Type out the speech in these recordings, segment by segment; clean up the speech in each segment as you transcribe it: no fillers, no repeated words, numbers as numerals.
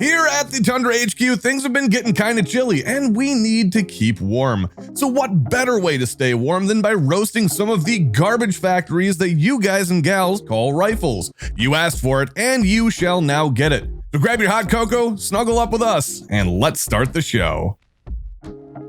Here at the Tundra HQ, things have been getting kind of chilly and we need to keep warm. So what better way to stay warm than by roasting some of the garbage factories that you guys and gals call rifles? You asked for it and you shall now get it. So grab your hot cocoa, snuggle up with us, and let's start the show.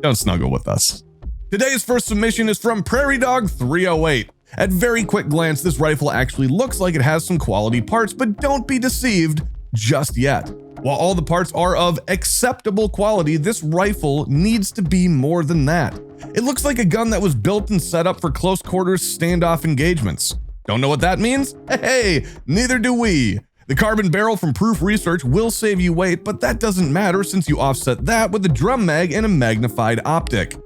Don't snuggle with us. Today's first submission is from Prairie Dog 308. At very quick glance, this rifle actually looks like it has some quality parts, but don't be deceived just yet. While all the parts are of acceptable quality, this rifle needs to be more than that. It looks like a gun that was built and set up for close quarters standoff engagements. Don't know what that means? Hey, neither do we. The carbon barrel from Proof Research will save you weight, but that doesn't matter since you offset that with a drum mag and a magnified optic.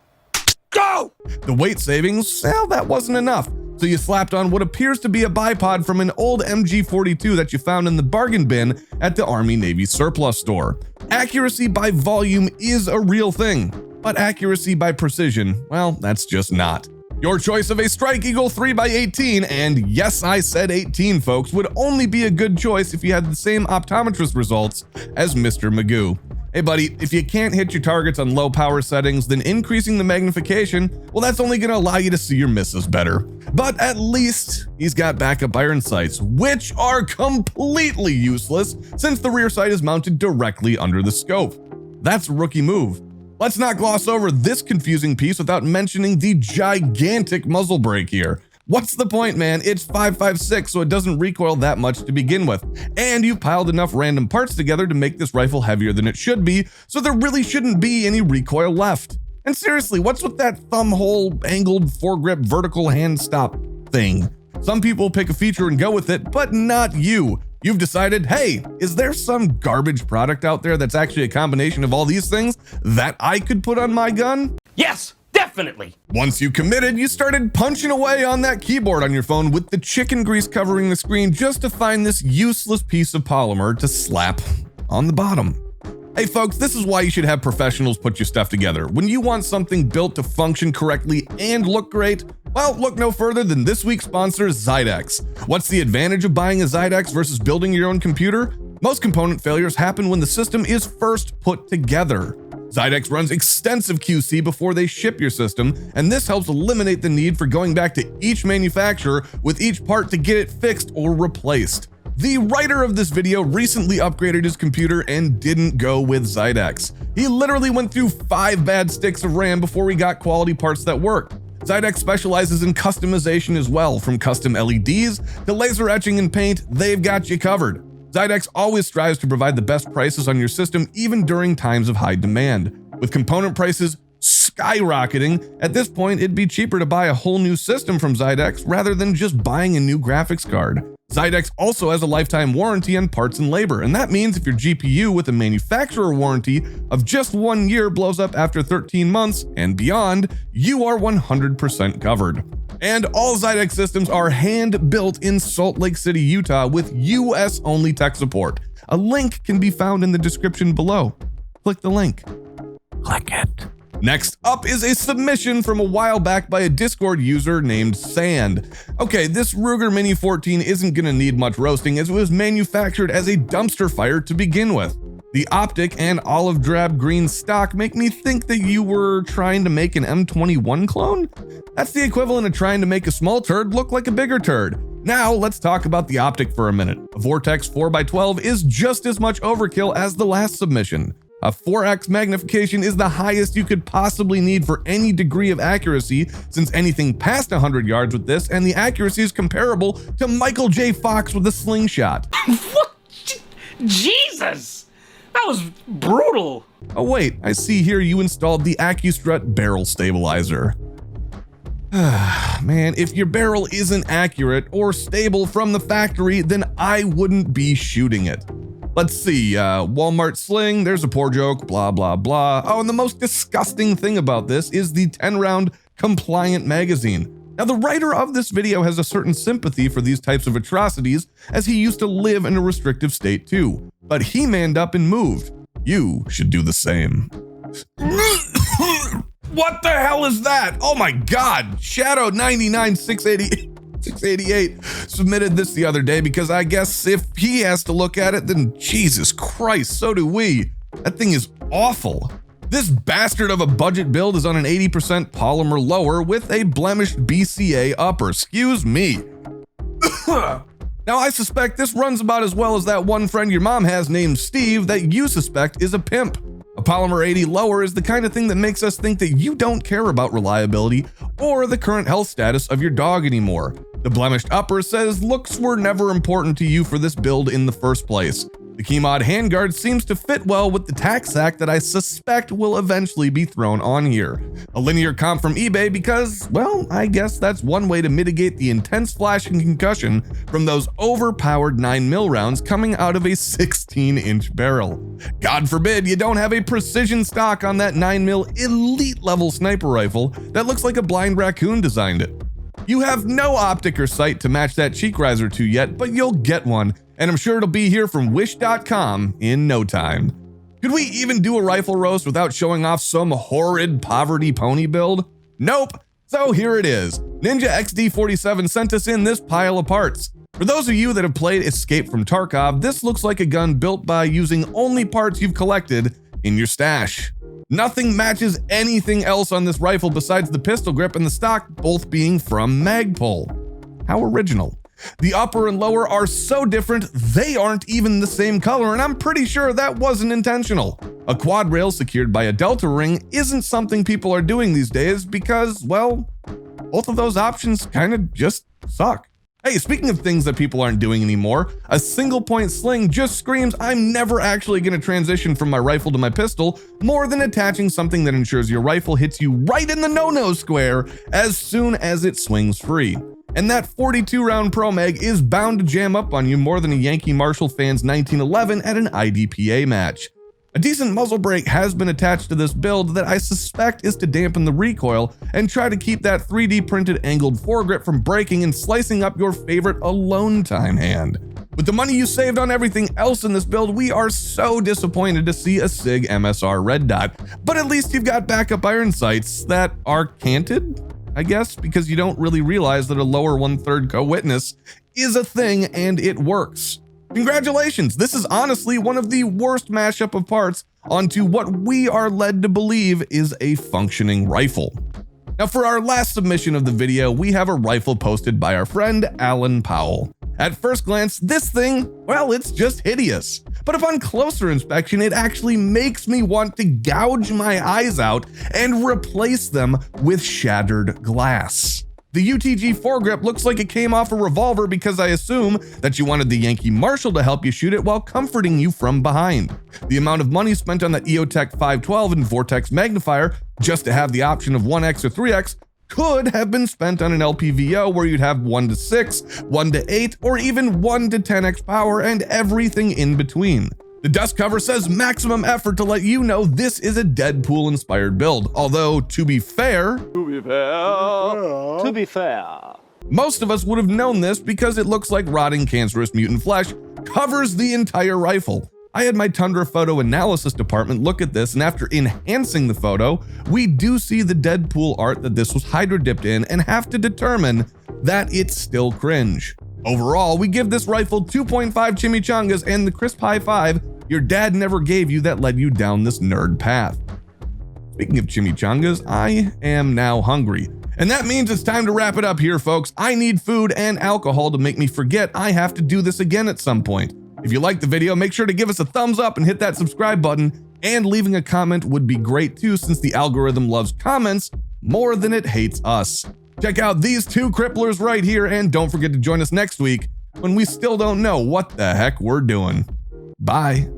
Go! The weight savings, well, that wasn't enough. So you slapped on what appears to be a bipod from an old MG42 that you found in the bargain bin at the Army-Navy surplus store. Accuracy by volume is a real thing, but accuracy by precision, well, that's just not. Your choice of a Strike Eagle 3x18, and yes, I said 18 folks, would only be a good choice if you had the same optometrist results as Mr. Magoo. Hey buddy, if you can't hit your targets on low power settings, then increasing the magnification, well, that's only gonna allow you to see your misses better. But at least he's got backup iron sights, which are completely useless since the rear sight is mounted directly under the scope. That's a rookie move. Let's not gloss over this confusing piece without mentioning the gigantic muzzle brake here. What's the point, man? It's 5.56, so it doesn't recoil that much to begin with. And you've piled enough random parts together to make this rifle heavier than it should be, so there really shouldn't be any recoil left. And seriously, what's with that thumb hole angled foregrip vertical hand stop thing? Some people pick a feature and go with it, but not you. You've decided, hey, is there some garbage product out there that's actually a combination of all these things that I could put on my gun? Yes! Definitely. Once you committed, you started punching away on that keyboard on your phone with the chicken grease covering the screen just to find this useless piece of polymer to slap on the bottom. Hey folks, this is why you should have professionals put your stuff together. When you want something built to function correctly and look great, well, look no further than this week's sponsor, Zydex. What's the advantage of buying a Zydex versus building your own computer? Most component failures happen when the system is first put together. Zydex runs extensive QC before they ship your system, and this helps eliminate the need for going back to each manufacturer with each part to get it fixed or replaced. The writer of this video recently upgraded his computer and didn't go with Zydex. He literally went through 5 bad sticks of RAM before he got quality parts that work. Zydex specializes in customization as well, from custom LEDs to laser etching and paint, they've got you covered. Zydex always strives to provide the best prices on your system even during times of high demand. With component prices skyrocketing, at this point it'd be cheaper to buy a whole new system from Zydex rather than just buying a new graphics card. Zydex also has a lifetime warranty on parts and labor, and that means if your GPU with a manufacturer warranty of just 1 year blows up after 13 months and beyond, you are 100% covered. And all Zydex systems are hand-built in Salt Lake City, Utah with US-only tech support. A link can be found in the description below. Click the link. Click it. Next up is a submission from a while back by a Discord user named Sand. Okay, this Ruger Mini 14 isn't gonna need much roasting as it was manufactured as a dumpster fire to begin with. The optic and olive drab green stock make me think that you were trying to make an M21 clone? That's the equivalent of trying to make a small turd look like a bigger turd. Now let's talk about the optic for a minute. A Vortex 4x12 is just as much overkill as the last submission. A 4x magnification is the highest you could possibly need for any degree of accuracy, since anything past 100 yards with this and the accuracy is comparable to Michael J. Fox with a slingshot. What? Jesus! That was brutal. Oh wait, I see here you installed the AccuStrut barrel stabilizer. Man, if your barrel isn't accurate or stable from the factory, then I wouldn't be shooting it. Let's see, Walmart sling, there's a poor joke, blah, blah, blah. Oh, and the most disgusting thing about this is the 10-round compliant magazine. Now, the writer of this video has a certain sympathy for these types of atrocities, as he used to live in a restrictive state too. But he manned up and moved. You should do the same. What the hell is that? Oh my God, Shadow 99680. 688 submitted this the other day because I guess if he has to look at it, then Jesus Christ, so do we. That thing is awful. This bastard of a budget build is on an 80% polymer lower with a blemished BCA upper. Excuse me. Now, I suspect this runs about as well as that one friend your mom has named Steve that you suspect is a pimp. A polymer 80 lower is the kind of thing that makes us think that you don't care about reliability or the current health status of your dog anymore. The blemished upper says looks were never important to you for this build in the first place. The Keymod handguard seems to fit well with the tack sack that I suspect will eventually be thrown on here. A linear comp from eBay because, well, I guess that's one way to mitigate the intense flash and concussion from those overpowered 9mm rounds coming out of a 16-inch barrel. God forbid you don't have a precision stock on that 9mm elite level sniper rifle that looks like a blind raccoon designed it. You have no optic or sight to match that cheek riser to yet, but you'll get one, and I'm sure it'll be here from wish.com in no time. Could we even do a rifle roast without showing off some horrid poverty pony build? Nope. So here it is. Ninja XD47 sent us in this pile of parts. For those of you that have played Escape from Tarkov, this looks like a gun built by using only parts you've collected in your stash. Nothing matches anything else on this rifle besides the pistol grip and the stock both being from Magpul. How original. The upper and lower are so different, they aren't even the same color, and I'm pretty sure that wasn't intentional. A quad rail secured by a delta ring isn't something people are doing these days because, well, both of those options kind of just suck. Hey, speaking of things that people aren't doing anymore, a single point sling just screams I'm never actually going to transition from my rifle to my pistol more than attaching something that ensures your rifle hits you right in the no-no square as soon as it swings free. And that 42-round Pro Mag is bound to jam up on you more than a Yankee Marshall fan's 1911 at an IDPA match. A decent muzzle brake has been attached to this build that I suspect is to dampen the recoil and try to keep that 3D printed angled foregrip from breaking and slicing up your favorite alone time hand. With the money you saved on everything else in this build, we are so disappointed to see a SIG MSR red dot, but at least you've got backup iron sights that are canted, I guess, because you don't really realize that a lower 1/3 co-witness is a thing and it works. Congratulations, this is honestly one of the worst mashup of parts onto what we are led to believe is a functioning rifle. Now for our last submission of the video, we have a rifle posted by our friend Alan Powell. At first glance, this thing, well, it's just hideous. But upon closer inspection, it actually makes me want to gouge my eyes out and replace them with shattered glass. The UTG foregrip looks like it came off a revolver because I assume that you wanted the Yankee Marshall to help you shoot it while comforting you from behind. The amount of money spent on the EOTech 512 and Vortex magnifier just to have the option of 1x or 3x could have been spent on an LPVO where you'd have 1 to 6, 1 to 8, or even 1 to 10x power and everything in between. The dust cover says maximum effort to let you know this is a Deadpool inspired build, although to be fair, most of us would have known this because it looks like rotting cancerous mutant flesh covers the entire rifle. I had my Tundra photo analysis department look at this, and after enhancing the photo, we do see the Deadpool art that this was hydro dipped in and have to determine that it's still cringe. Overall, we give this rifle 2.5 chimichangas and the crisp high five your dad never gave you that led you down this nerd path. Speaking of chimichangas, I am now hungry. And that means it's time to wrap it up here, folks. I need food and alcohol to make me forget I have to do this again at some point. If you liked the video, make sure to give us a thumbs up and hit that subscribe button, and leaving a comment would be great too, since the algorithm loves comments more than it hates us. Check out these two cripplers right here, and don't forget to join us next week when we still don't know what the heck we're doing. Bye.